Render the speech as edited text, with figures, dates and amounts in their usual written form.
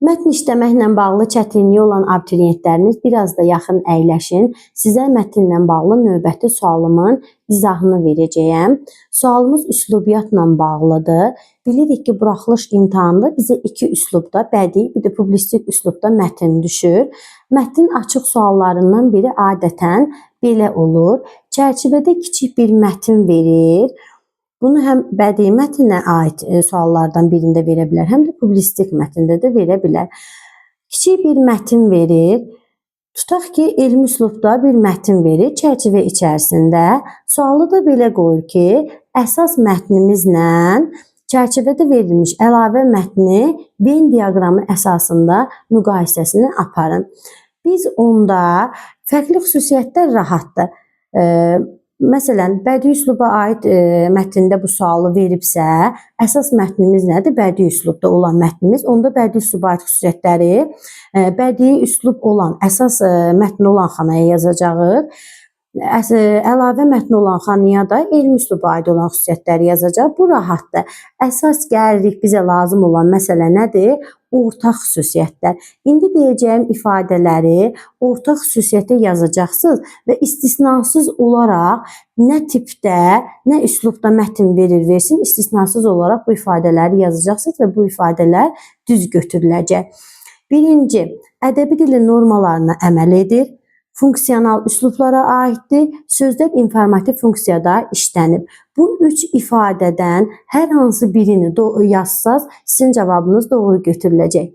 Mətn işləməklə bağlı çətinliyi olan abituriyentlərimiz biraz da yaxın əyləşin. Sizə mətnlə bağlı növbəti sualımın izahını verəcəyəm. Sualımız üslubiyyatla bağlıdır. Bilirik ki, buraxılış imtahanında bizə iki üslubda, bədii, bir də publisistik üslubda mətn düşür. Mətnin açıq suallarından biri adətən belə olur. Çərçivədə kiçik bir mətn verir. Bunu həm bədii mətnə aid suallardan birində verə bilər, həm də publisistik mətndə də verə bilər. Kiçik bir mətn verir. Tutaq ki, elmi üslubda bir mətn verir çərçivə içərisində. Sualı da belə qoyur ki, əsas mətnimizlə çərçivədə verilmiş əlavə mətni Venn diaqramı əsasında müqayisəsini aparın. Biz onda fərqli xüsusiyyətlər rahatdır. Məsələn, bədii üsluba aid mətndə bu sualı veribsə, əsas mətnimiz nədir? Bədii üslubda olan mətnimiz. Onda bədii üsluba aid xüsusiyyətləri bədii üslub olan, əsas mətni olan xanaya yazacağıq. Əlavə mətni olan xanaya da elmi üsluba aid olan xüsusiyyətləri yazacaq. Bu rahatdır. Əsas gəlirik bizə lazım olan məsələ nədir? Ortaq xüsusiyyətlər. İndi deyəcəyim ifadələri ortaq xüsusiyyətə yazacaqsınız və istisnasız olaraq nə tipdə, nə üslubda mətn versin, istisnasız olaraq bu ifadələri yazacaqsınız və bu ifadələr düz götürüləcək. Birinci, ədəbi dilin normalarına əməl edir. Funksional üslublara aiddir. Sözlər informativ funksiyada işlənib. Bu üç ifadədən hər hansı birini yazsaz, sizin cavabınız doğru götürüləcək.